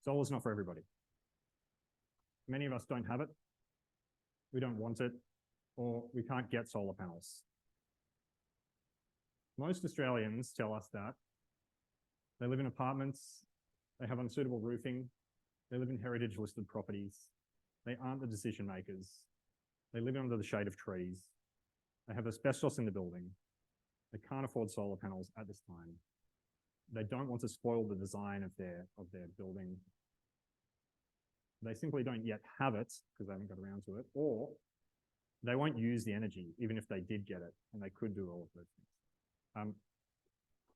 Solar's not for everybody. Many of us don't have it, we don't want it, or we can't get solar panels. Most Australians tell us that they live in apartments, they have unsuitable roofing, they live in heritage listed properties, they aren't the decision makers, they live under the shade of trees, they have asbestos in the building, they can't afford solar panels at this time, they don't want to spoil the design of their building, they simply don't yet have it because they haven't got around to it, or they won't use the energy even if they did get it, and they could do all of those things.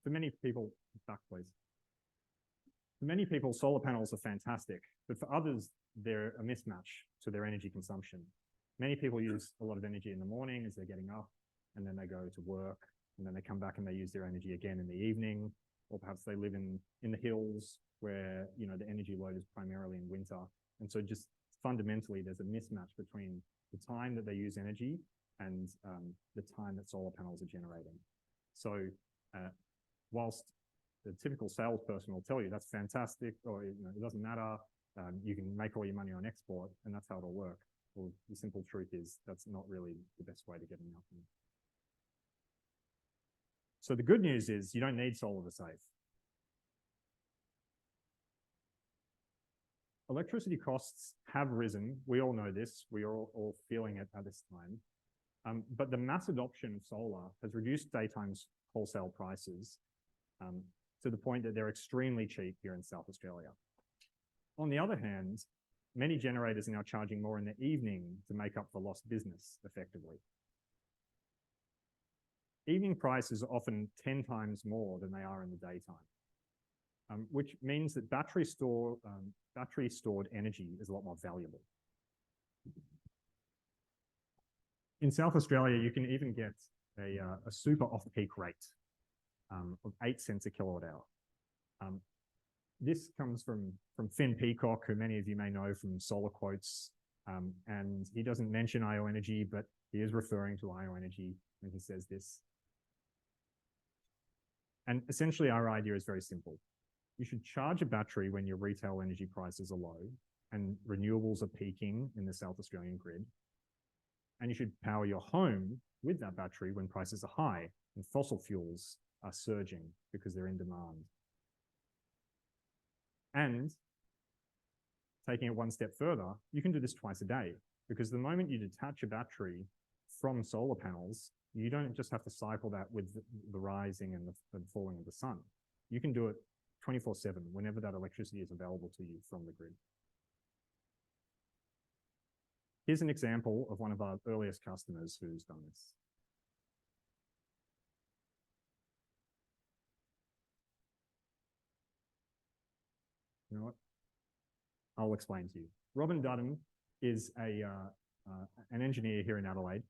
For many people, back please. For many people, solar panels are fantastic, but for others, they're a mismatch to their energy consumption. Many people use a lot of energy in the morning as they're getting up, and then they go to work, and then they come back and they use their energy again in the evening, or perhaps they live in the hills where the energy load is primarily in winter. And so just fundamentally, there's a mismatch between the time that they use energy and the time that solar panels are generating. So whilst the typical salesperson will tell you that's fantastic, or it doesn't matter, you can make all your money on export, and that's how it'll work. Well, the simple truth is that's not really the best way to get an outcome. So the good news is you don't need solar to save. Electricity costs have risen. We all know this. We are all feeling it at this time. But the mass adoption of solar has reduced daytime wholesale prices to the point that they're extremely cheap here in South Australia. On the other hand, many generators are now charging more in the evening to make up for lost business effectively. Evening prices are often 10 times more than they are in the daytime. Which means that battery stored energy is a lot more valuable. In South Australia, you can even get a super off-peak rate of 8 cents a kilowatt hour. This comes from Finn Peacock, who many of you may know from Solar Quotes, and he doesn't mention IO Energy, but he is referring to IO Energy when he says this. And essentially, our idea is very simple. You should charge a battery when your retail energy prices are low and renewables are peaking in the South Australian grid. And you should power your home with that battery when prices are high and fossil fuels are surging because they're in demand. And taking it one step further, you can do this twice a day, because the moment you detach a battery from solar panels, you don't just have to cycle that with the rising and the falling of the sun. You can do it 24/7, whenever that electricity is available to you from the grid. Here's an example of one of our earliest customers who's done this. You know what? I'll explain to you. Robin Dutton is an engineer here in Adelaide.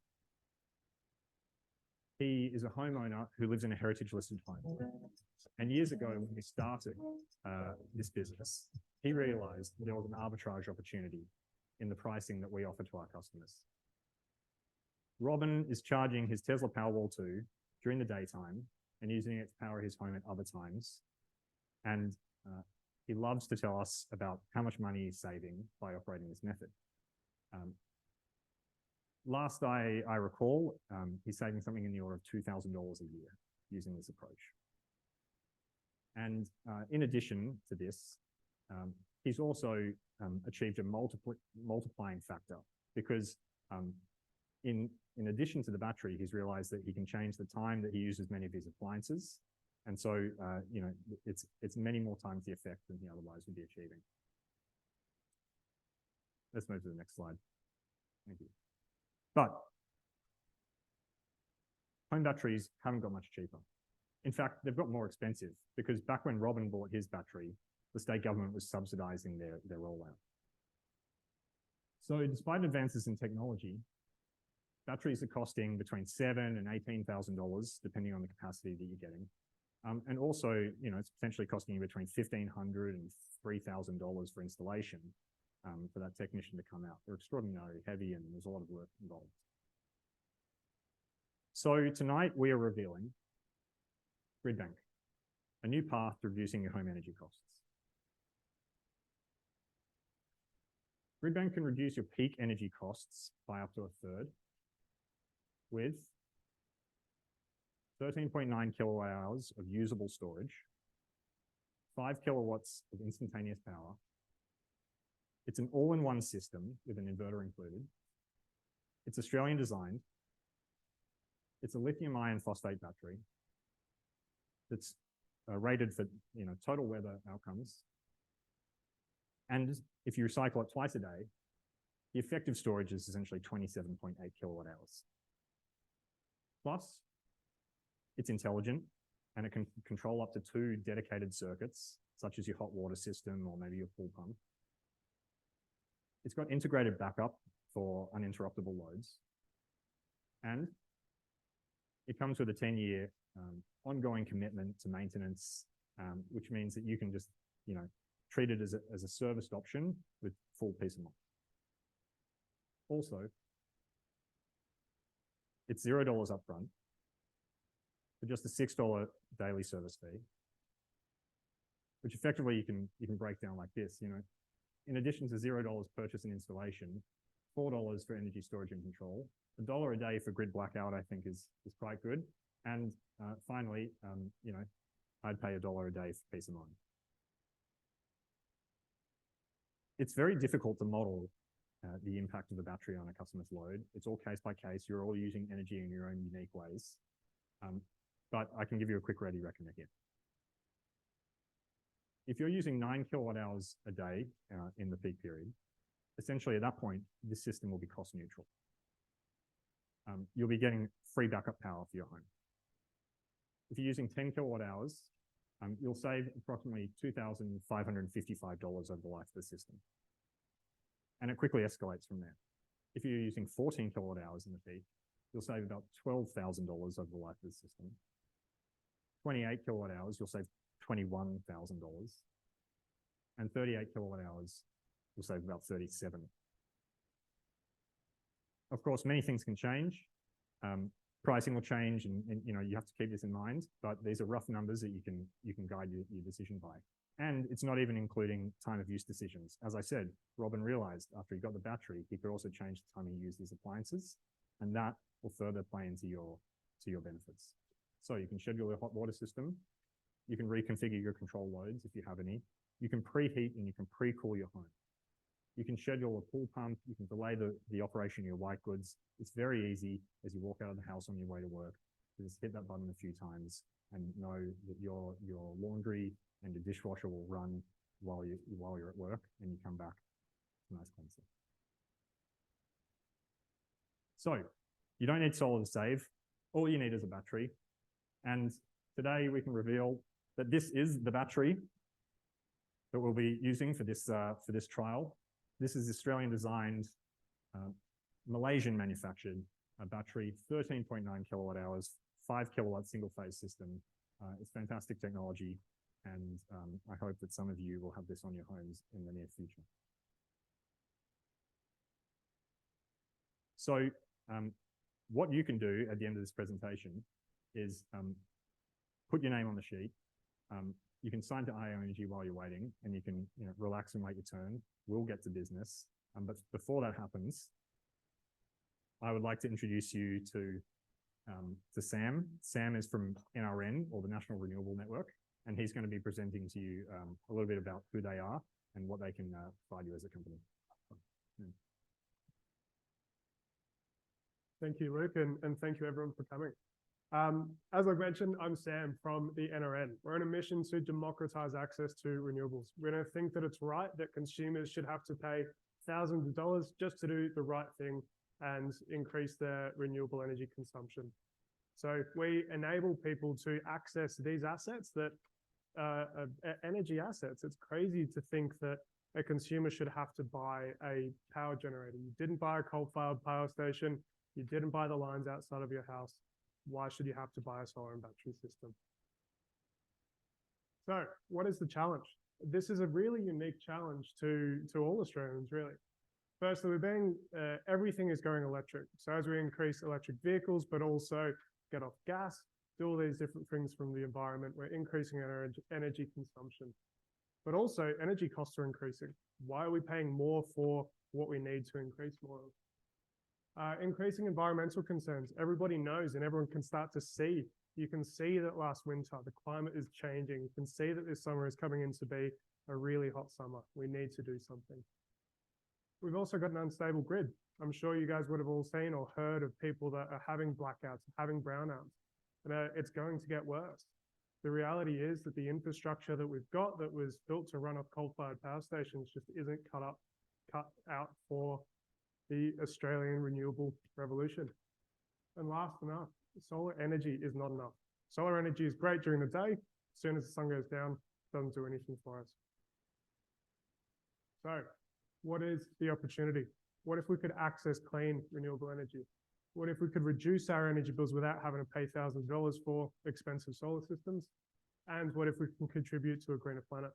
He is a homeowner who lives in a heritage-listed home. And years ago, when we started this business, he realized there was an arbitrage opportunity in the pricing that we offer to our customers. Robin is charging his Tesla Powerwall 2 during the daytime and using it to power his home at other times. And he loves to tell us about how much money he's saving by operating this method. Last I recall, he's saving something in the order of $2,000 a year using this approach. And in addition to this, he's also achieved a multiplying factor, because in addition to the battery, he's realized that he can change the time that he uses many of his appliances. And so, it's many more times the effect than he otherwise would be achieving. Let's move to the next slide. Thank you. But home batteries haven't got much cheaper. In fact, they've got more expensive, because back when Robin bought his battery, the state government was subsidizing their rollout. So despite advances in technology, batteries are costing between $7,000 and $18,000, depending on the capacity that you're getting. And also, it's potentially costing you between $1,500 and $3,000 for installation for that technician to come out. They're extraordinarily heavy, and there's a lot of work involved. So tonight we are revealing GridBank, a new path to reducing your home energy costs. GridBank can reduce your peak energy costs by up to a third with 13.9 kilowatt hours of usable storage, 5 kilowatts of instantaneous power. It's an all-in-one system with an inverter included. It's Australian designed. It's a lithium iron phosphate battery that's rated for total weather outcomes. And if you recycle it twice a day, the effective storage is essentially 27.8 kilowatt hours. Plus, it's intelligent and it can control up to 2 dedicated circuits, such as your hot water system or maybe your pool pump. It's got integrated backup for uninterruptible loads. And it comes with a 10-year ongoing commitment to maintenance, which means that you can just, treat it as a serviced option with full peace of mind. Also, it's $0 upfront for just a $6 daily service fee, which effectively you can break down like this. In addition to $0 purchase and installation, $4 for energy storage and control, $1 a day for grid blackout, I think is quite good. And finally, I'd pay $1 a day for peace of mind. It's very difficult to model the impact of the battery on a customer's load. It's all case by case. You're all using energy in your own unique ways. But I can give you a quick ready reckoner here. If you're using 9 kilowatt hours a day in the peak period, essentially at that point, this system will be cost neutral. You'll be getting free backup power for your home. If you're using 10 kilowatt hours, you'll save approximately $2,555 over the life of the system. And it quickly escalates from there. If you're using 14 kilowatt hours in the peak, you'll save about $12,000 over the life of the system. 28 kilowatt hours, you'll save $21,000. And 38 kilowatt hours, you'll save about $37,000. Of course, many things can change. Pricing will change, and you have to keep this in mind. But these are rough numbers that you can guide your decision by. And it's not even including time of use decisions. As I said, Robin realized after he got the battery, he could also change the time he used his appliances, and that will further play into your benefits. So you can schedule your hot water system. You can reconfigure your control loads if you have any. You can preheat and you can pre-cool your home. You can schedule a pool pump. You can delay the operation of your white goods. It's very easy as you walk out of the house on your way to work. You just hit that button a few times and know that your laundry and your dishwasher will run while you're at work, and you come back. Nice concept. So you don't need solar to save. All you need is a battery. And today we can reveal that this is the battery that we'll be using for this trial. This is Australian designed, Malaysian manufactured battery, 13.9 kilowatt hours, 5 kilowatt single phase system. It's fantastic technology, and I hope that some of you will have this on your homes in the near future. So what you can do at the end of this presentation is put your name on the sheet. You can sign to IO Energy while you're waiting, and you can relax and wait your turn. We'll get to business. But before that happens, I would like to introduce you to Sam. Sam is from NRN, or the National Renewable Network, and he's going to be presenting to you a little bit about who they are and what they can provide you as a company. Thank you, Luke, and thank you everyone for coming. As I mentioned, I'm Sam from the NRN. We're on a mission to democratize access to renewables. We don't think that it's right that consumers should have to pay thousands of dollars just to do the right thing and increase their renewable energy consumption. So we enable people to access these assets that are energy assets. It's crazy to think that a consumer should have to buy a power generator. You didn't buy a coal-fired power station. You didn't buy the lines outside of your house. Why should you have to buy a solar and battery system? So what is the challenge? This is a really unique challenge to all Australians, really. Firstly, everything is going electric. So as we increase electric vehicles, but also get off gas, do all these different things from the environment, we're increasing our energy consumption. but also energy costs are increasing. Why are we paying more for what we need to increase more of? Increasing environmental concerns. Everybody knows and everyone can start to see. You can see that last winter, the climate is changing. You can see that this summer is coming in to be a really hot summer. We need to do something. We've also got an unstable grid. I'm sure you guys would have all seen or heard of people that are having blackouts, having brownouts, and it's going to get worse. The reality is that the infrastructure that we've got that was built to run off coal-fired power stations just isn't cut out for the Australian renewable revolution. And last enough, solar energy is not enough. Solar energy is great during the day. As soon as the sun goes down, it doesn't do anything for us. So what is the opportunity? What if we could access clean renewable energy? What if we could reduce our energy bills without having to pay thousands of dollars for expensive solar systems? And what if we can contribute to a greener planet?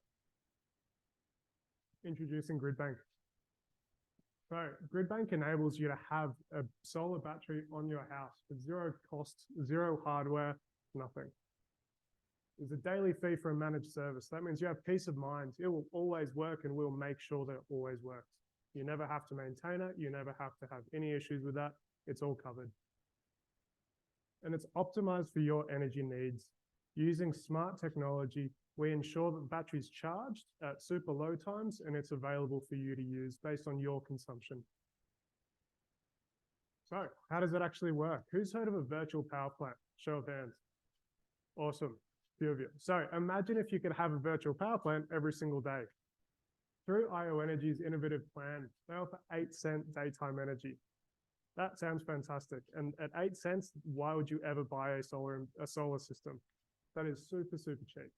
Introducing GridBank. So GridBank enables you to have a solar battery on your house with zero cost, zero hardware, nothing. There's a daily fee for a managed service. That means you have peace of mind. It will always work and we'll make sure that it always works. You never have to maintain it. You never have to have any issues with that. It's all covered. And it's optimized for your energy needs. Using smart technology, we ensure that the battery is charged at super low times and it's available for you to use based on your consumption. So how does it actually work? Who's heard of a virtual power plant? Show of hands. Awesome, few of you. So imagine if you could have a virtual power plant every single day. Through IO Energy's innovative plan, they offer 8-cent daytime energy. That sounds fantastic. And at 8 cents, why would you ever buy a solar system? That is super, super cheap.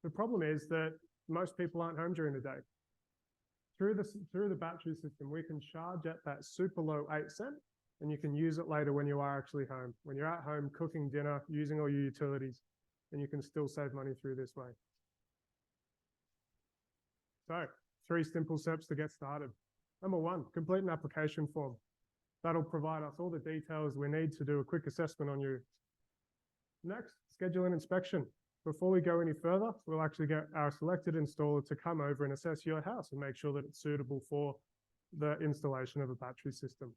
The problem is that most people aren't home during the day. Through the battery system, we can charge at that super low 8 cent, and you can use it later when you are actually home. When you're at home cooking dinner, using all your utilities, and you can still save money through this way. So 3 simple steps to get started. Number 1, complete an application form. That'll provide us all the details we need to do a quick assessment on you. Next, schedule an inspection. Before we go any further, we'll actually get our selected installer to come over and assess your house and make sure that it's suitable for the installation of a battery system.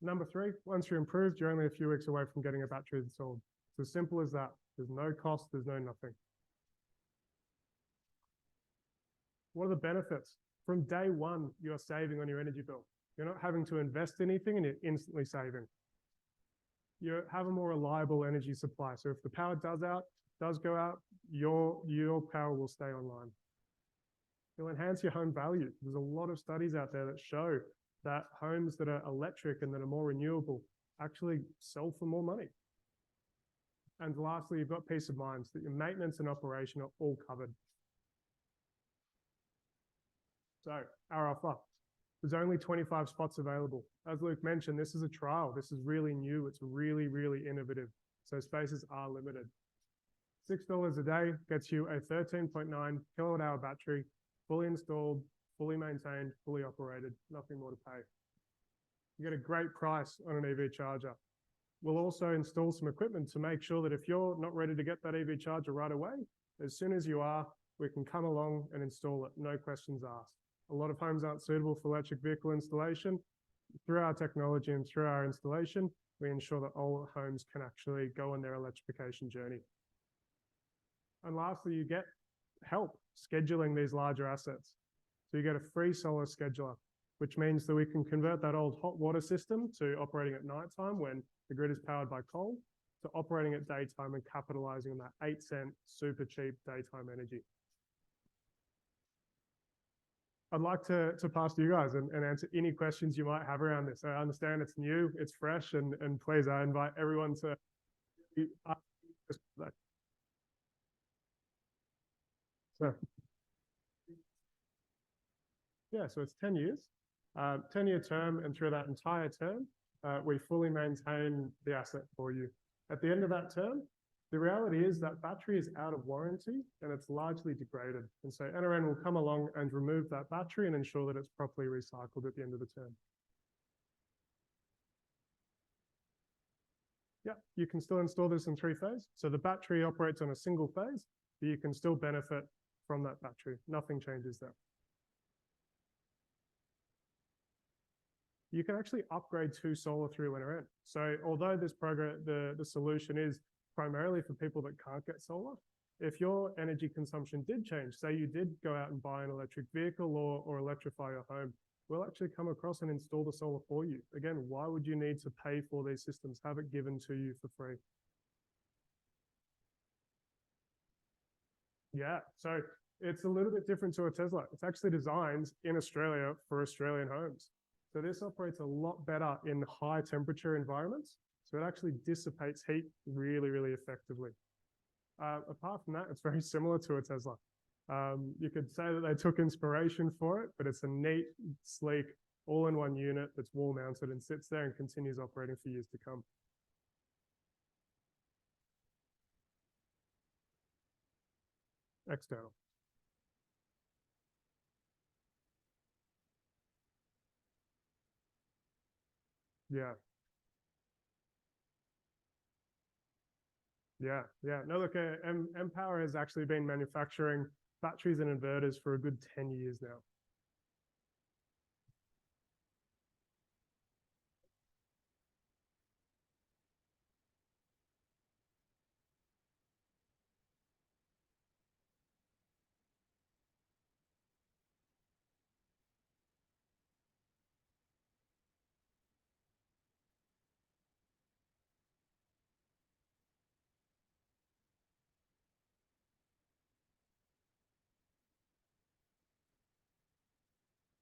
Number 3, once you're approved, you're only a few weeks away from getting a battery installed. It's as simple as that. There's no cost, there's no nothing. What are the benefits? From day 1, you're saving on your energy bill. You're not having to invest anything and you're instantly saving. You have a more reliable energy supply. So if the power does go out, your power will stay online. You'll enhance your home value. There's a lot of studies out there that show that homes that are electric and that are more renewable actually sell for more money. And lastly, you've got peace of mind that your maintenance and operation are all covered. So our offer. There's only 25 spots available. As Luke mentioned, this is a trial. This is really new. It's really, really innovative. So spaces are limited. $6 a day gets you a 13.9 kilowatt hour battery, fully installed, fully maintained, fully operated, nothing more to pay. You get a great price on an EV charger. We'll also install some equipment to make sure that if you're not ready to get that EV charger right away, as soon as you are, we can come along and install it, no questions asked. A lot of homes aren't suitable for electric vehicle installation. Through our technology and through our installation, we ensure that all homes can actually go on their electrification journey. And lastly, you get help scheduling these larger assets. So you get a free solar scheduler, which means that we can convert that old hot water system to operating at nighttime when the grid is powered by coal to operating at daytime and capitalizing on that 8 cent super cheap daytime energy. I'd like to pass to you guys and answer any questions you might have around this. I understand it's new, it's fresh, and please, I invite everyone to ask questions. So, yeah, so it's 10 years, 10-year term, and through that entire term, we fully maintain the asset for you. At the end of that term, the reality is that battery is out of warranty and it's largely degraded. And so NRN will come along and remove that battery and ensure that it's properly recycled at the end of the term. Yeah, you can still install this in 3 phases. So the battery operates on a single phase, but you can still benefit from that battery. Nothing changes there. You can actually upgrade to solar through NRN. So although this program, the solution is primarily for people that can't get solar, if your energy consumption did change, say you did go out and buy an electric vehicle or electrify your home, we'll actually come across and install the solar for you. Again, why would you need to pay for these systems? Have it given to you for free. Yeah, so it's a little bit different to a Tesla. It's actually designed in Australia for Australian homes. So this operates a lot better in high temperature environments. So it actually dissipates heat really, really effectively. Apart from that, it's very similar to a Tesla. You could say that they took inspiration for it, but it's a neat, sleek, all-in-one unit that's wall-mounted and sits there and continues operating for years to come. External. Yeah. Yeah. No, look, Empower has actually been manufacturing batteries and inverters for a good 10 years now.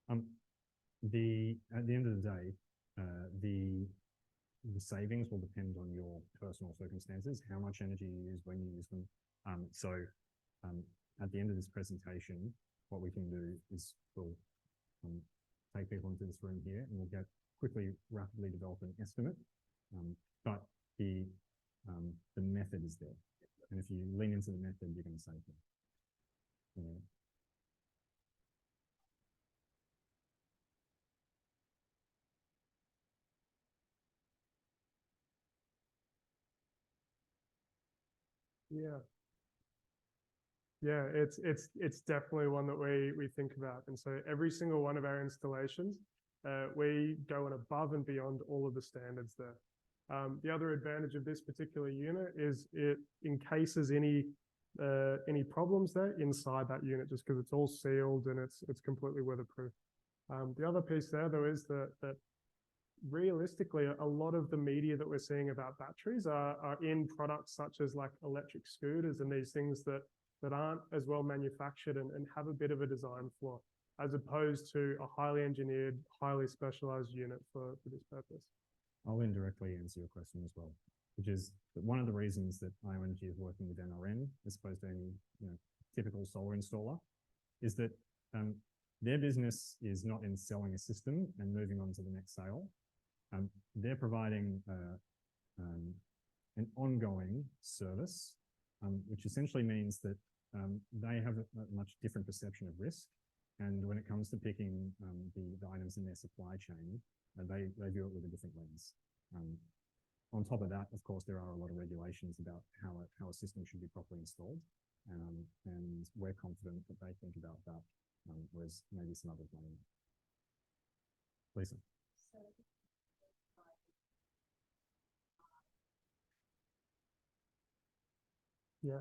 Um, at the end of the day, the savings will depend on your personal circumstances, how much energy you use, when you use them. At the end of this presentation, what we can do is we'll take people into this room here and we'll rapidly develop an estimate. But the method is there. And if you lean into the method, you're going to save them. Yeah. Yeah. Yeah, it's definitely one that we think about. And so every single one of our installations, we go on above and beyond all of the standards there. The other advantage of this particular unit is it encases any problems there inside that unit, just because it's all sealed and it's completely weatherproof. The other piece there, though, is that realistically, a lot of the media that we're seeing about batteries are in products such as like electric scooters and these things that aren't as well manufactured and have a bit of a design flaw, as opposed to a highly engineered, highly specialized unit for this purpose. I'll indirectly answer your question as well, which is that one of the reasons that IOEnergy is working with NRN as opposed to any typical solar installer is that their business is not in selling a system and moving on to the next sale. They're providing an ongoing service, which essentially means that they have a much different perception of risk. And when it comes to picking the items in their supply chain, they view it with a different lens. On top of that, of course, there are a lot of regulations about how a system should be properly installed. And we're confident that they think about that, whereas maybe some others may. Lisa. Yeah.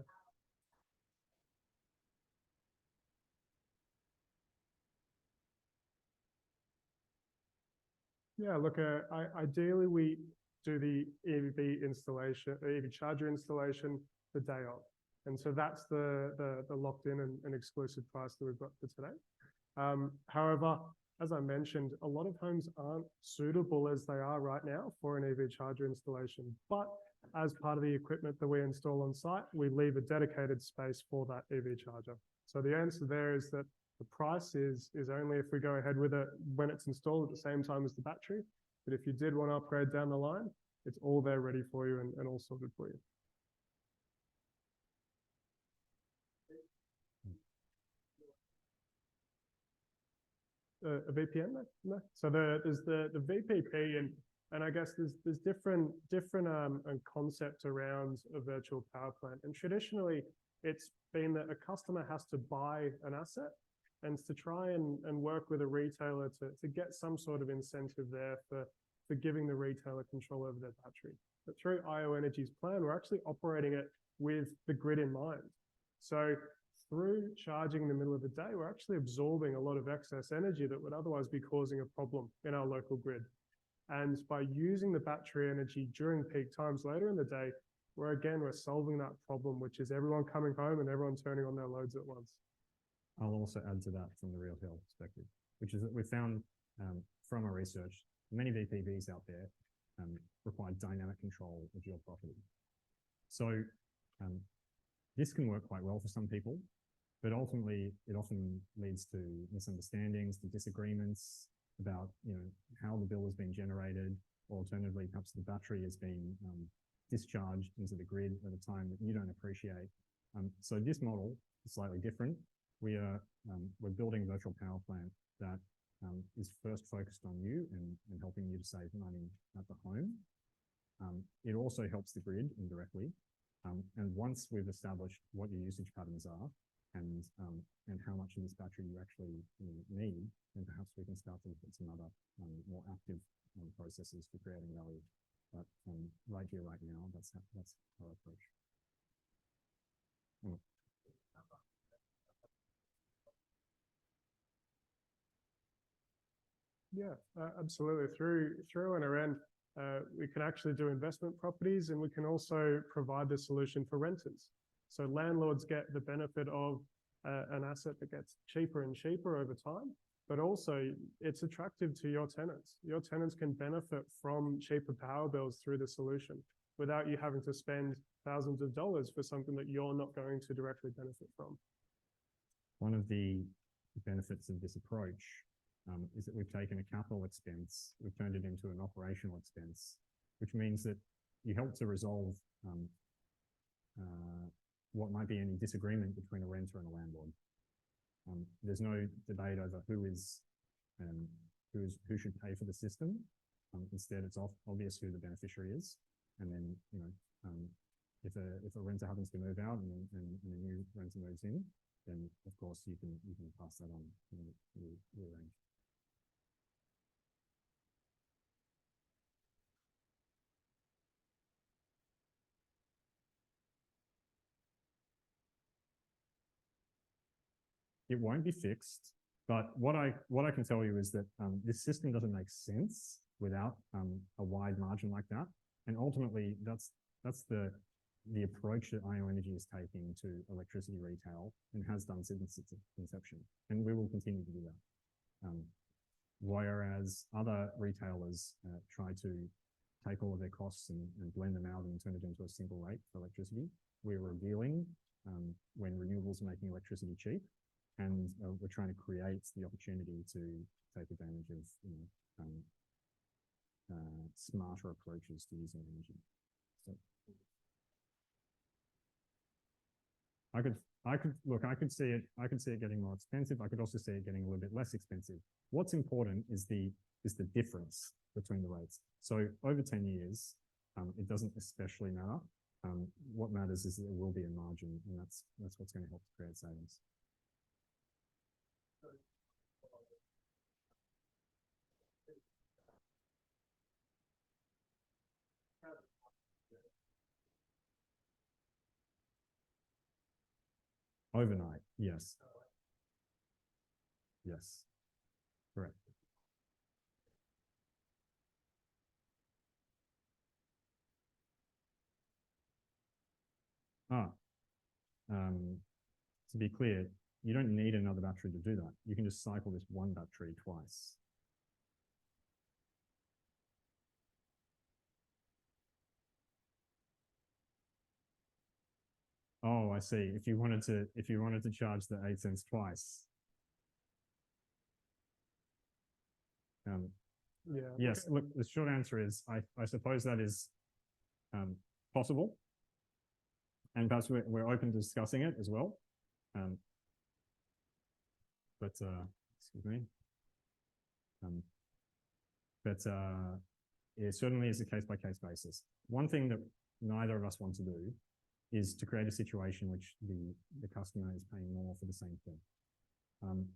Yeah, look, ideally we do the EV installation, EV charger installation the day of. And so that's the locked in and exclusive price that we've got for today. However, as I mentioned, a lot of homes aren't suitable as they are right now for an EV charger installation. But as part of the equipment that we install on site, we leave a dedicated space for that EV charger. So the answer there is that the price is only if we go ahead with it when it's installed at the same time as the battery. But if you did want to upgrade down the line, it's all there ready for you and all sorted for you. A VPN? No. So there's the VPP and I guess there's different concepts around a virtual power plant. And traditionally, It's been that a customer has to buy an asset and to try and work with a retailer to get some sort of incentive there for giving the retailer control over their battery. But through IO Energy's plan, we're actually operating it with the grid in mind. So through charging in the middle of the day, we're actually absorbing a lot of excess energy that would otherwise be causing a problem in our local grid. And by using the battery energy during peak times later in the day, we're solving that problem, which is everyone coming home and everyone turning on their loads at once. I'll also add to that from the retail perspective, which is that we found from our research, many VPVs out there require dynamic control of your property. So this can work quite well for some people, but ultimately it often leads to misunderstandings, to disagreements about how the bill has been generated, or alternatively perhaps the battery has been discharged into the grid at a time that you don't appreciate. So this model is slightly different. We're building a virtual power plant that is first focused on you and helping you to save money at the home. It also helps the grid indirectly. And once we've established what your usage patterns are and how much of this battery you actually need, then perhaps we can start to look at some other more active processes for creating value. But right here, right now, that's our approach. Yeah, absolutely. Through NRN, we can actually do investment properties, and we can also provide the solution for renters. So landlords get the benefit of an asset that gets cheaper and cheaper over time, but also it's attractive to your tenants. Your tenants can benefit from cheaper power bills through the solution without you having to spend thousands of dollars for something that you're not going to directly benefit from. One of the benefits of this approach is that we've taken a capital expense, we've turned it into an operational expense, which means that you help to resolve what might be any disagreement between a renter and a landlord. There's no debate over who should pay for the system. Instead, it's obvious who the beneficiary is, and then if a renter happens to move out and a new renter moves in, then of course you can pass that on the range. It won't be fixed, but what I can tell you is that this system doesn't make sense without a wide margin like that. And ultimately, that's the approach that IO Energy is taking to electricity retail and has done since its inception. And we will continue to do that. Whereas other retailers try to take all of their costs and blend them out and turn it into a single rate for electricity, we're revealing when renewables are making electricity cheap. And we're trying to create the opportunity to take advantage of smarter approaches to using energy. So I could see it getting more expensive. I could also see it getting a little bit less expensive. What's important is the difference between the rates. So over 10 years, it doesn't especially matter. What matters is that there will be a margin, and that's what's going to help to create savings. Overnight, yes. Yes, correct. To be clear, you don't need another battery to do that. You can just cycle this one battery twice. Oh, I see. If you wanted to charge the 8 cents twice. Yeah. Yes. Look, the short answer is I suppose that is possible, and perhaps we're open to discussing it as well. But excuse me. It certainly is a case-by-case basis. One thing that neither of us want to do is to create a situation which the customer is paying more for the same thing.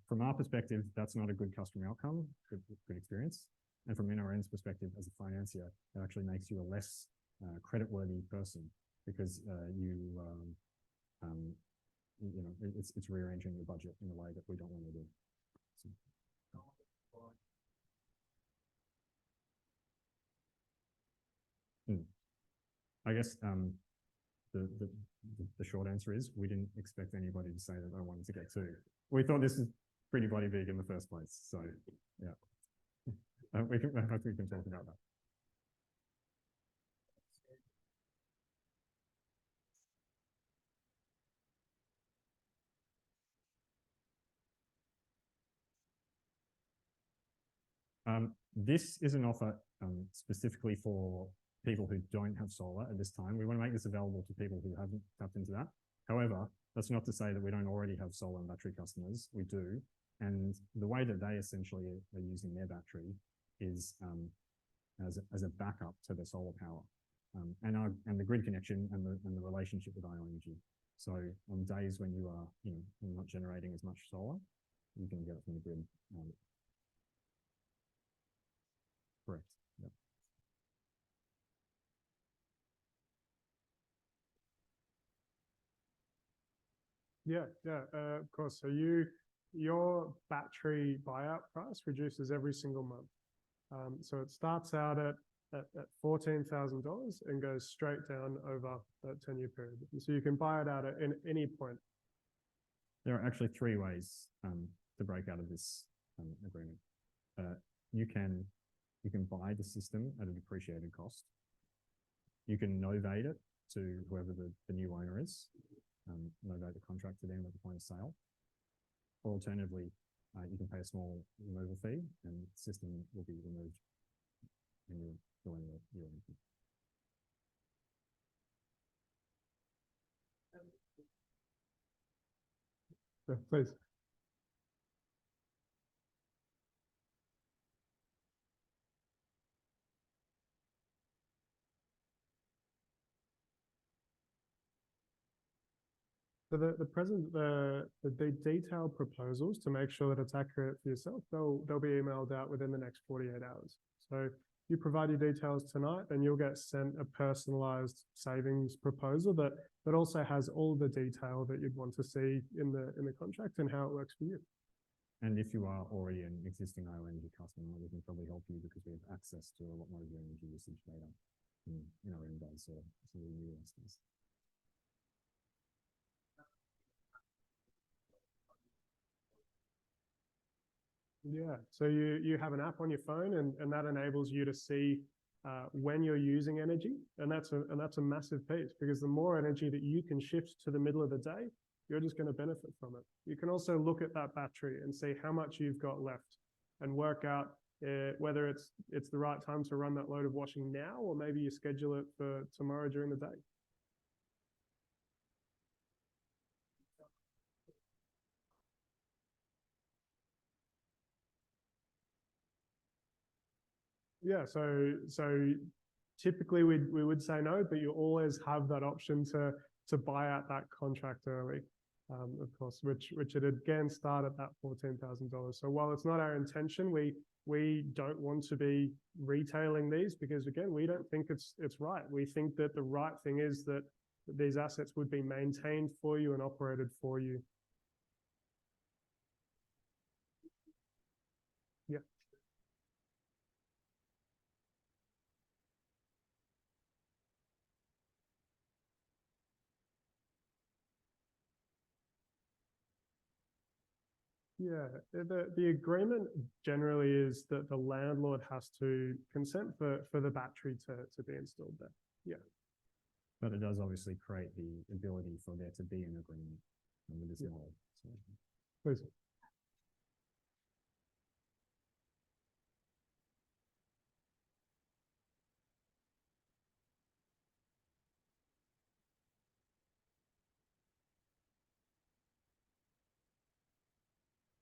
From our perspective, that's not a good customer outcome, good experience. And from NRN's perspective, as a financier, it actually makes you a less creditworthy person because it's rearranging your budget in a way that we don't want to do. So, I guess the short answer is we didn't expect anybody to say that they wanted to get two. We thought this is pretty bloody big in the first place. So yeah, I hope we can talk about that. This is an offer specifically for people who don't have solar at this time. We want to make this available to people who haven't tapped into that. However, that's not to say that we don't already have solar and battery customers. We do. And the way that they essentially are using their battery is as a backup to their solar power and the grid connection and the relationship with IONG. So on days when you are you're not generating as much solar, you can get it from the grid. Correct. Yep. Yeah, of course. So your battery buyout price reduces every single month. So it starts out at $14,000 and goes straight down over that 10-year period. And so you can buy it out at any point. There are actually three ways to break out of this agreement. You can buy the system at a depreciated cost. You can novate it to whoever the new owner is, novate the contract to them at the point of sale. Or alternatively, you can pay a small removal fee and the system will be removed and you're doing your own. Yeah, please. So the detailed proposals to make sure that it's accurate for yourself, they'll be emailed out within the next 48 hours. So you provide your details tonight, then you'll get sent a personalized savings proposal that also has all the detail that you'd want to see in the contract and how it works for you. And if you are already an existing IONG customer, we can probably help you because we have access to a lot more of your energy usage data in our inbox or some of the new listings. Yeah, so you have an app on your phone and that enables you to see when you're using energy, and that's a massive piece because the more energy that you can shift to the middle of the day, you're just going to benefit from it. You can also look at that battery and see how much you've got left and work out whether it's the right time to run that load of washing now, or maybe you schedule it for tomorrow during the day. Yeah, so typically we would say no, but you always have that option to buy out that contract early, of course, which it again start at that $14,000. So while it's not our intention, we don't want to be retailing these because again, we don't think it's right. We think that the right thing is that these assets would be maintained for you and operated for you. Yeah. Yeah, the agreement generally is that the landlord has to consent for the battery to be installed there. Yeah. But it does obviously create the ability for there to be an agreement with this model. So. Please.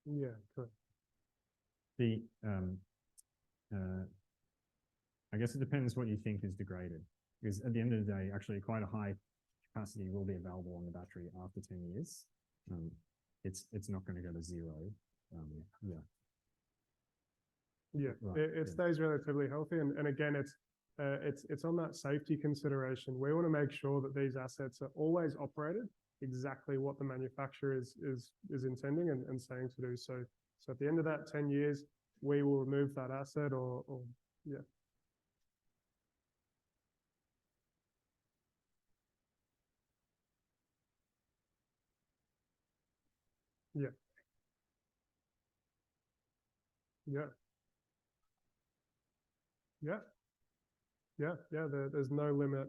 Yeah, correct. I guess it depends what you think is degraded, because at the end of the day, actually quite a high capacity will be available on the battery after 10 years. It's not going to go to zero. Yeah. Yeah, Right, it stays relatively healthy, and again, it's on that safety consideration. We want to make sure that these assets are always operated exactly what the manufacturer is intending and saying to do. So at the end of that 10 years, we will remove that asset or yeah. Yeah. Yeah. Yeah. Yeah. Yeah. There's no limit.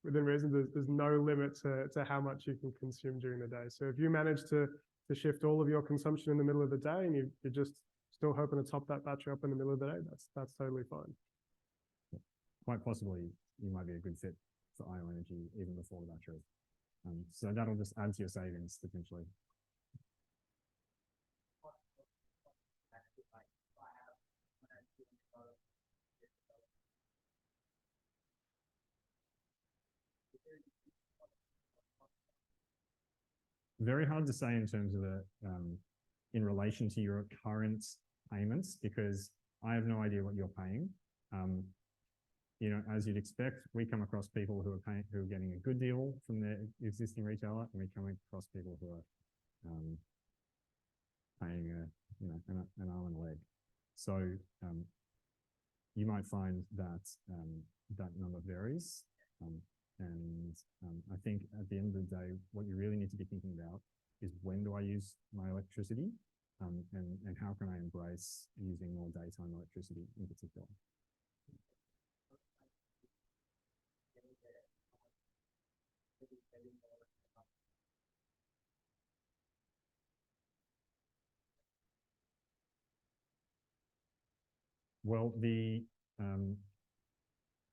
Within reason, there's no limit to how much you can consume during the day. So if you manage to shift all of your consumption in the middle of the day and you're just still hoping to top that battery up in the middle of the day, that's totally fine. Quite possibly, you might be a good fit for IO energy even before the battery. So that'll just add to your savings potentially. Very hard to say in terms of in relation to your current payments, because I have no idea what you're paying. You know, as you'd expect, we come across people who are getting a good deal from their existing retailer, and we come across people who are paying an arm and a leg. So you might find that that number varies. And I think at the end of the day, what you really need to be thinking about is when do I use my electricity, and how can I embrace using more daytime electricity in particular. Well,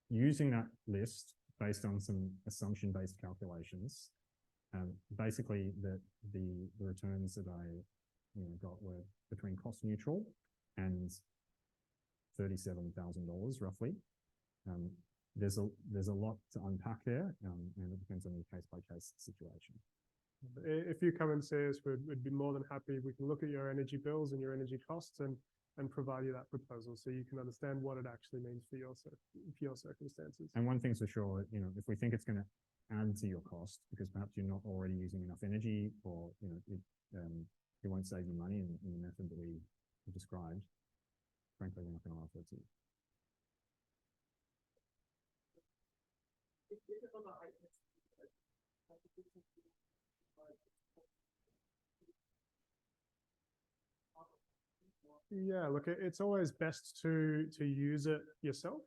using that list based on some assumption-based calculations, basically the returns that I got were between cost neutral and $37,000 roughly. There's a lot to unpack there, and it depends on your case-by-case situation. If you come and see us, we'd be more than happy. We can look at your energy bills and your energy costs and provide you that proposal so you can understand what it actually means for your circumstances. And one thing's for sure, if we think it's going to add to your cost because perhaps you're not already using enough energy, or it won't save you money in the method that we described, frankly, we're not going to offer it to you. Yeah, look, it's always best to use it yourself.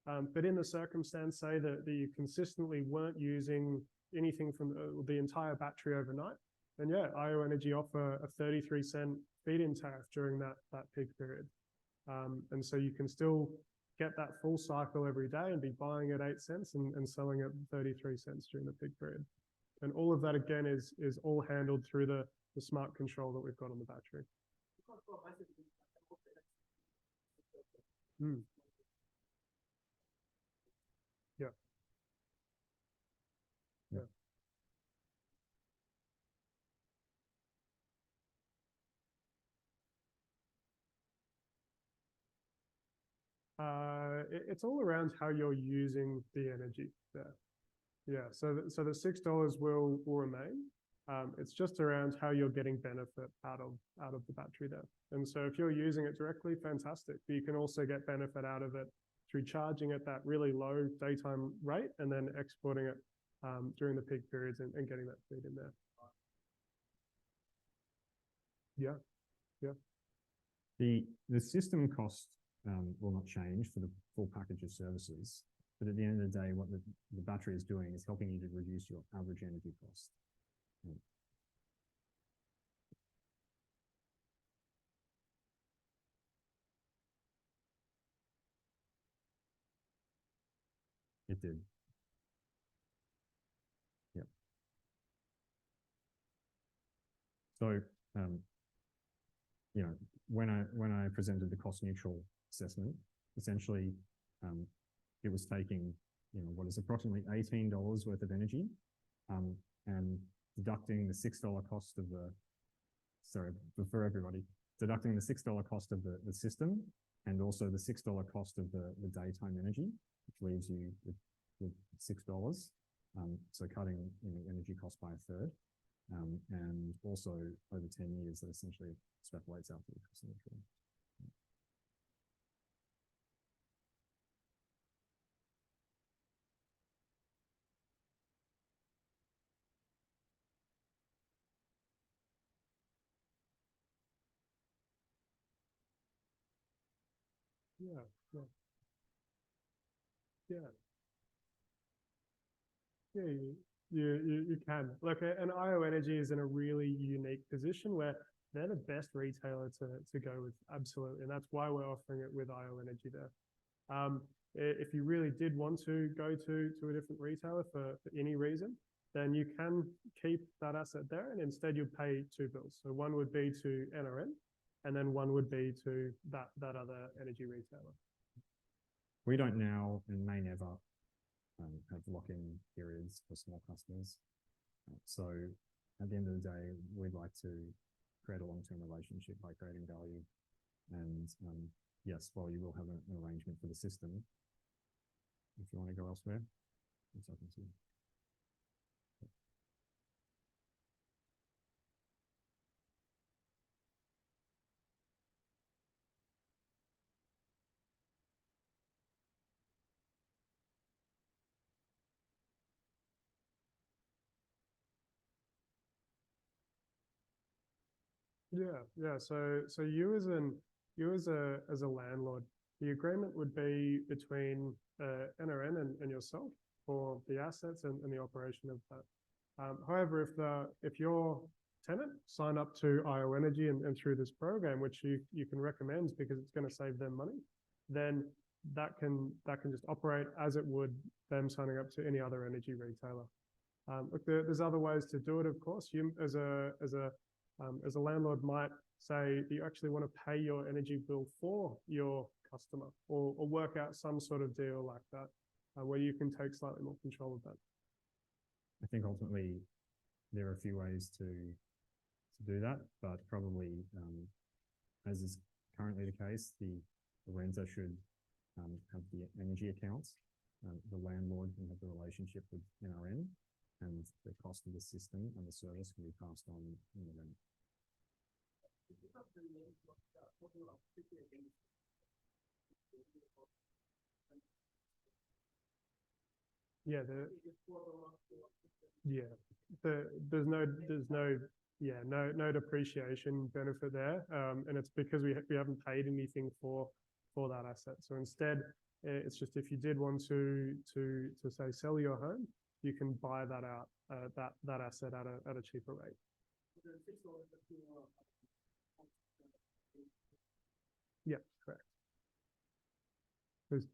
But in the circumstance, say that you consistently weren't using anything from the entire battery overnight, then yeah, IO Energy offer a 33-cent feed-in tariff during that peak period. And so you can still get that full cycle every day and be buying at 8 cents and selling at 33 cents during the peak period. And all of that, again, is all handled through the smart control that we've got on the battery. Mm. Yeah. Yeah. It's all around how you're using the energy there. Yeah, so the $6 will remain. It's just around how you're getting benefit out of the battery there. And so if you're using it directly, fantastic. But you can also get benefit out of it through charging at that really low daytime rate and then exporting it during the peak periods and getting that feed in there. Yeah, yeah. The system cost will not change for the full package of services, but at the end of the day, what the battery is doing is helping you to reduce your average energy cost. It did. Yeah. So, when I presented the cost neutral assessment, essentially, it was taking, what is approximately $18 worth of energy and deducting the $6 cost of the, sorry, for everybody, deducting the $6 cost of the system and also the $6 cost of the daytime energy, which leaves you with $6. So cutting energy costs by a third. And also over 10 years, that essentially extrapolates out to the cost of the tree. Yeah, yeah, yeah. Yeah, you can. Look, and IO Energy is in a really unique position where they're the best retailer to go with, absolutely. And that's why we're offering it with IO Energy there. If you really did want to go to a different retailer for any reason, then you can keep that asset there and instead you pay two bills. So one would be to NRN and then one would be to that other energy retailer. We don't now and may never have lock-in periods for small customers. So at the end of the day, we'd like to create a long-term relationship by creating value. And yes, while you will have an arrangement for the system, if you want to go elsewhere, it's open to you. Yeah, yeah. So you as a landlord, the agreement would be between NRN and yourself for the assets and the operation of that. However, if your tenant signed up to IO Energy and through this program, which you can recommend because it's going to save them money, then that can just operate as it would them signing up to any other energy retailer. Look, there's other ways to do it, of course. You as a landlord might say that you actually want to pay your energy bill for your customer or work out some sort of deal like that where you can take slightly more control of that. I think ultimately there are a few ways to do that, but probably as is currently the case, the renter should have the energy accounts. The landlord can have the relationship with NRN, and the cost of the system and the service can be passed on in the rent. Yeah, there's no depreciation benefit there, and it's because we haven't paid anything for that asset. So instead, it's just if you did want to say sell your home, you can buy that out that asset at a cheaper rate. Yeah, correct. There's,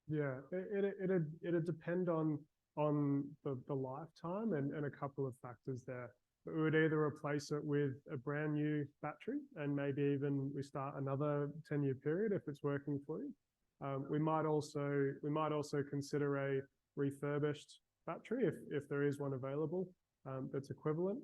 yeah, it'd depend on the lifetime and a couple of factors there. But we would either replace it with a brand new battery and maybe even we start another 10-year period if it's working for you. We might also consider a refurbished battery if there is one available that's equivalent.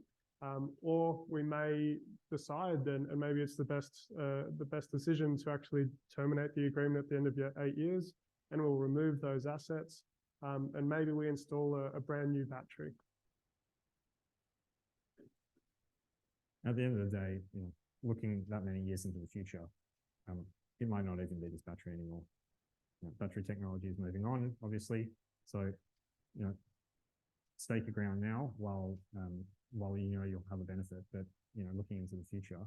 Or we may decide then, and maybe it's the best decision to actually terminate the agreement at the end of your 8 years, and we'll remove those assets, and maybe we install a brand new battery. At the end of the day, looking that many years into the future, it might not even be this battery anymore. Battery technology is moving on, obviously. So, stake your ground now while you'll have a benefit. But looking into the future,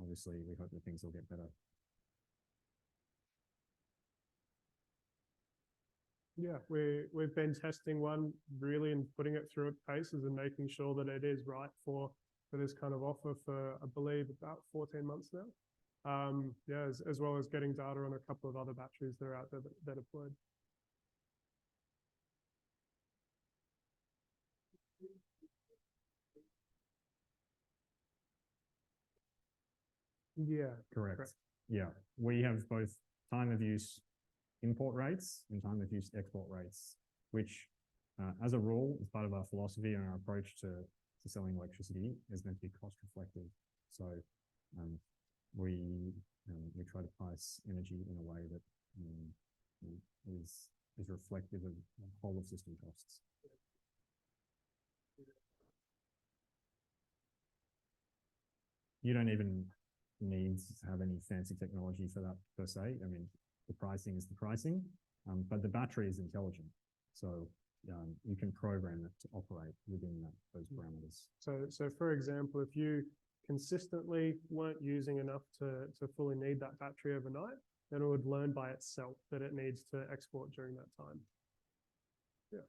obviously, we hope that things will get better. Yeah, we've been testing one really and putting it through its paces and making sure that it is right for this kind of offer for, I believe, about 14 months now. Yeah, as well as getting data on a couple of other batteries that are out there that are deployed. Yeah, Correct. Yeah, we have both time of use import rates and time of use export rates, which as a rule, as part of our philosophy and our approach to selling electricity, is meant to be cost reflective. So we try to price energy in a way that is reflective of the whole of system costs. You don't even need to have any fancy technology for that per se. I mean, the pricing is the pricing, but the battery is intelligent. So you can program it to operate within those parameters. So for example, if you consistently weren't using enough to fully need that battery overnight, then it would learn by itself that it needs to export during that time. Yeah.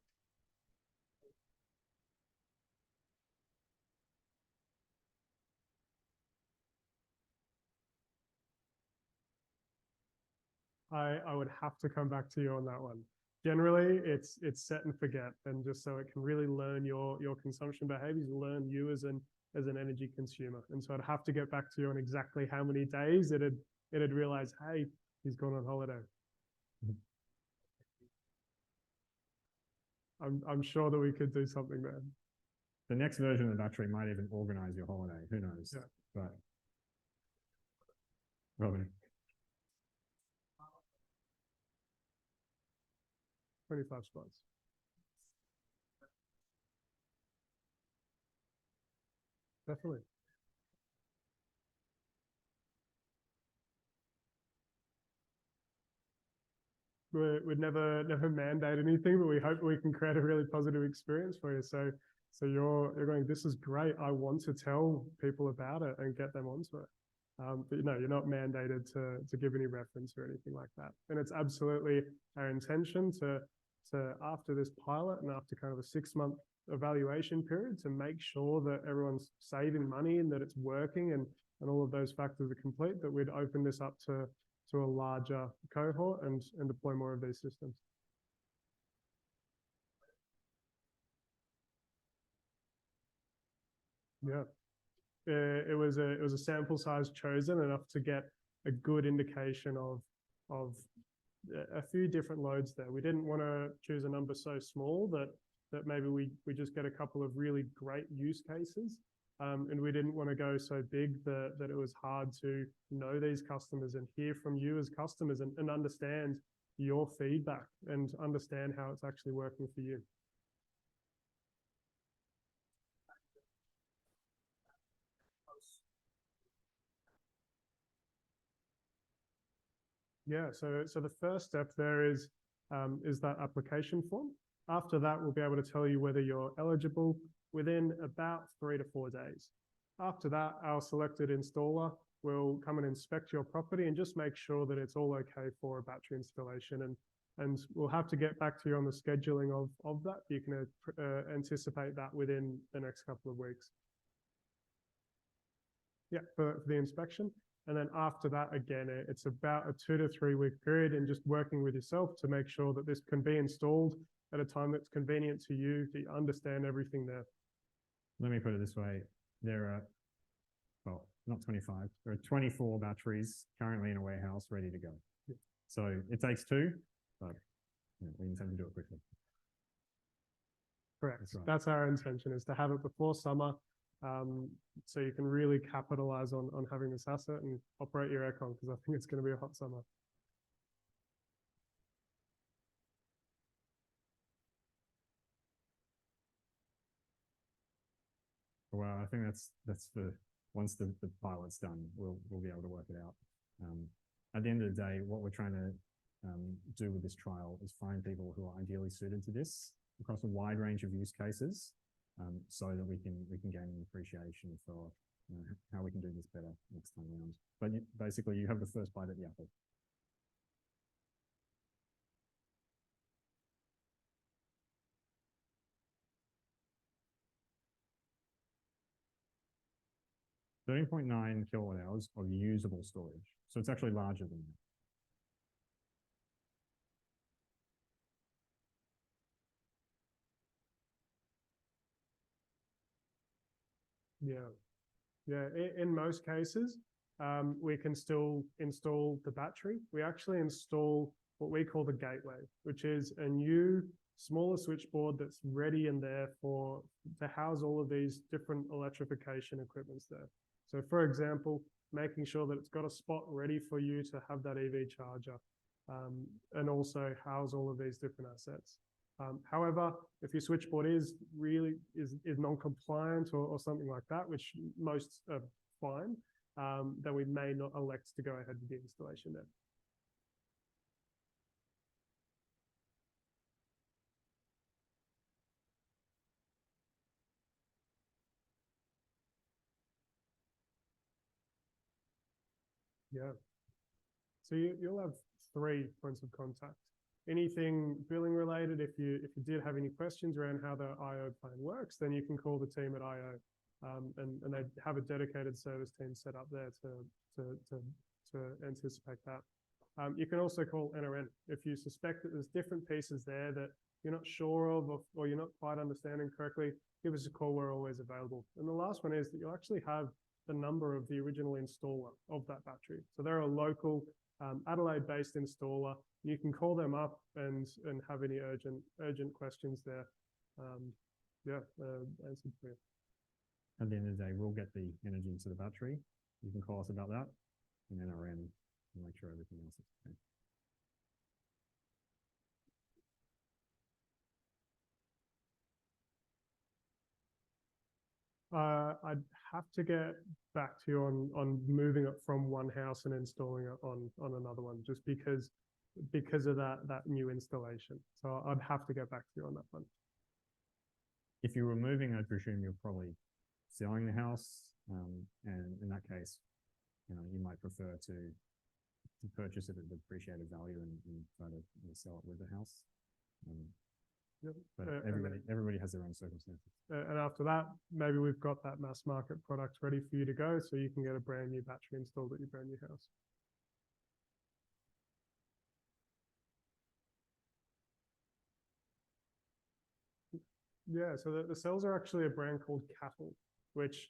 I would have to come back to you on that one. Generally, it's set and forget, and just so it can really learn your consumption behaviors, learn you as an energy consumer. And so I'd have to get back to you on exactly how many days it'd realize, hey, he's gone on holiday. I'm sure that we could do something there. The next version of the battery might even organize your holiday. Who knows? Yeah. But Robin. 25 spots. Definitely. We'd never mandate anything, but we hope we can create a really positive experience for you. So you're going, this is great. I want to tell people about it and get them onto it. But you're not mandated to give any reference or anything like that. And it's absolutely our intention to after this pilot and after kind of a 6-month evaluation period, to make sure that everyone's saving money and that it's working and all of those factors are complete, that we'd open this up to a larger cohort and deploy more of these systems. Yeah. It was a sample size chosen enough to get a good indication of a few different loads there. We didn't want to choose a number so small that maybe we just get a couple of really great use cases. And we didn't want to go so big that it was hard to know these customers and hear from you as customers and understand your feedback and understand how it's actually working for you. Yeah, so the first step there is that application form. After that, we'll be able to tell you whether you're eligible within about 3 to 4 days. After that, our selected installer will come and inspect your property and just make sure that it's all okay for a battery installation. And we'll have to get back to you on the scheduling of that. You can anticipate that within the next couple of weeks. Yeah, for the inspection. And then after that, again, it's about a 2 to 3 week period and just working with yourself to make sure that this can be installed at a time that's convenient to you, that you understand everything there. Let me put it this way. There are, well, not 25, there are 24 batteries currently in a warehouse ready to go. Yeah. So it takes 2, but we intend to do it quickly. Correct. That's our intention, is to have it before summer. So you can really capitalize on having this asset and operate your aircon, because I think it's going to be a hot summer. Well, I think that's for once the pilot's done, we'll be able to work it out. At the end of the day, what we're trying to do with this trial is find people who are ideally suited to this across a wide range of use cases, so that we can gain an appreciation for how we can do this better next time around. But basically, you have the first bite at the apple. 13.9 kilowatt hours of usable storage. So it's actually larger than that. Yeah. Yeah, in most cases, we can still install the battery. We actually install what we call the gateway, which is a new smaller switchboard that's ready in there to house all of these different electrification equipments there. So for example, making sure that it's got a spot ready for you to have that EV charger, and also house all of these different assets. However, if your switchboard is non-compliant or something like that, which most are fine, then we may not elect to go ahead with the installation there. Yeah. So you'll have 3 points of contact. Anything billing related, if you did have any questions around how the IO plan works, then you can call the team at IO, and they have a dedicated service team set up there to anticipate that. You can also call NRN if you suspect that there's different pieces there that you're not sure of, or you're not quite understanding correctly. Give us a call. We're always available. And the last one is that you'll actually have the number of the original installer of that battery. So they're a local Adelaide-based installer. You can call them up and have any urgent questions there. Answered for you. At the end of the day, we'll get the energy into the battery. You can call us about that, and then NRN and make sure everything else is okay. I'd have to get back to you on moving it from one house and installing it on another one, just because of that new installation. So I'd have to get back to you on that one. If you were moving, I'd presume you're probably selling the house, and in that case, you might prefer to purchase it at the depreciated value and try to sell it with the house. Yep. But everybody has their own circumstances. And after that, maybe we've got that mass market product ready for you to go, so you can get a brand new battery installed at your brand new house. Yeah, so the cells are actually a brand called Cattle, which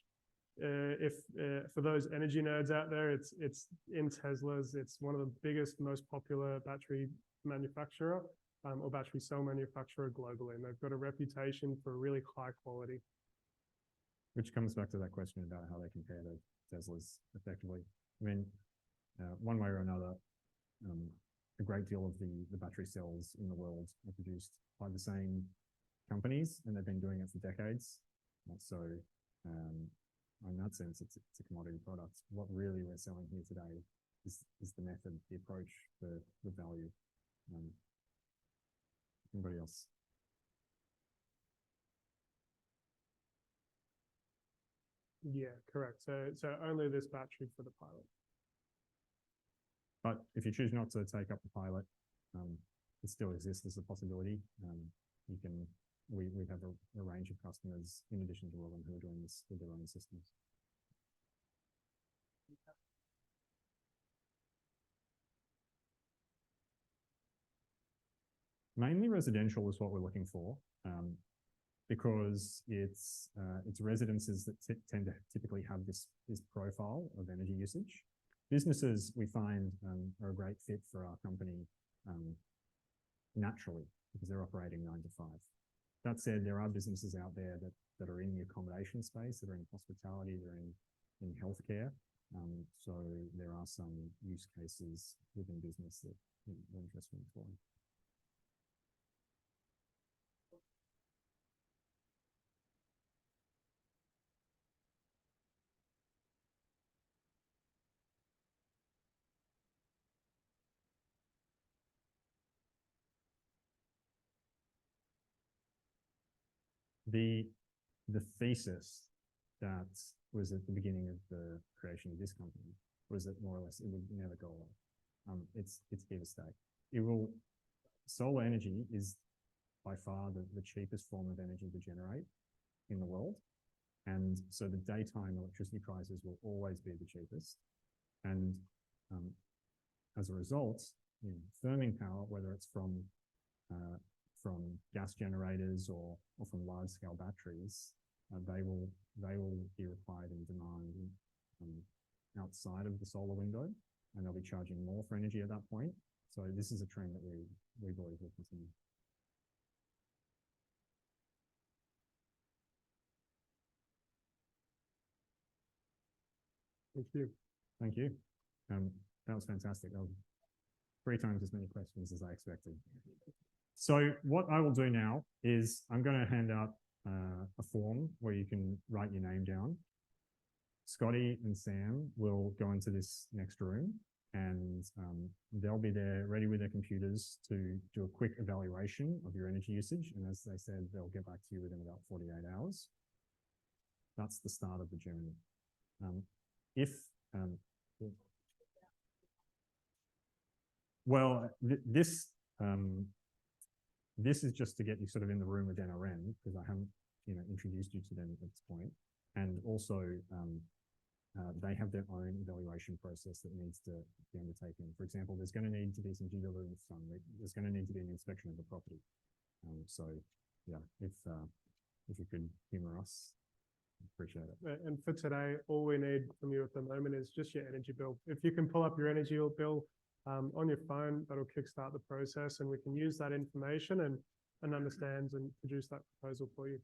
for those energy nerds out there, it's in Teslas. It's one of the biggest, most popular battery manufacturer or battery cell manufacturer globally, and they've got a reputation for really high quality. Which comes back to that question about how they compare to Teslas effectively. I mean, one way or another, a great deal of the battery cells in the world are produced by the same companies, and they've been doing it for decades. So in that sense, it's a commodity product. What really we're selling here today is the method, the approach, the value. Anybody else? Yeah, correct. So only this battery for the pilot. But if you choose not to take up the pilot, it still exists as a possibility. We have a range of customers in addition to Robin who are doing this with their own systems. Mainly residential is what we're looking for, because it's residences that tend to typically have this profile of energy usage. Businesses, we find, are a great fit for our company naturally, because they're operating 9 to 5. That said, there are businesses out there that are in the accommodation space, that are in hospitality, they're in healthcare. So there are some use cases within business that we're interested in exploring. The thesis that was at the beginning of the creation of this company was that more or less it would never go away. It's here to stay. Solar energy is by far the cheapest form of energy to generate in the world. And so the daytime electricity prices will always be the cheapest. And as a result, firming power, whether it's from gas generators or from large scale batteries, they will be required in demand outside of the solar window, and they'll be charging more for energy at that point. So this is a trend that we believe will continue. Thank you. Thank you. That was fantastic. That was 3 times as many questions as I expected. So what I will do now is I'm going to hand out a form where you can write your name down. Scotty and Sam will go into this next room, and they'll be there ready with their computers to do a quick evaluation of your energy usage. And as they said, they'll get back to you within about 48 hours. That's the start of the journey. This is just to get you sort of in the room with NRN, because I haven't introduced you to them at this point. And also they have their own evaluation process that needs to be undertaken. For example, there's going to need to be some due diligence done. There's going to need to be an inspection of the property. So yeah, if you could humor us, appreciate it. And for today, all we need from you at the moment is just your energy bill. If you can pull up your energy bill on your phone, that'll kickstart the process, and we can use that information and understand and produce that proposal for you.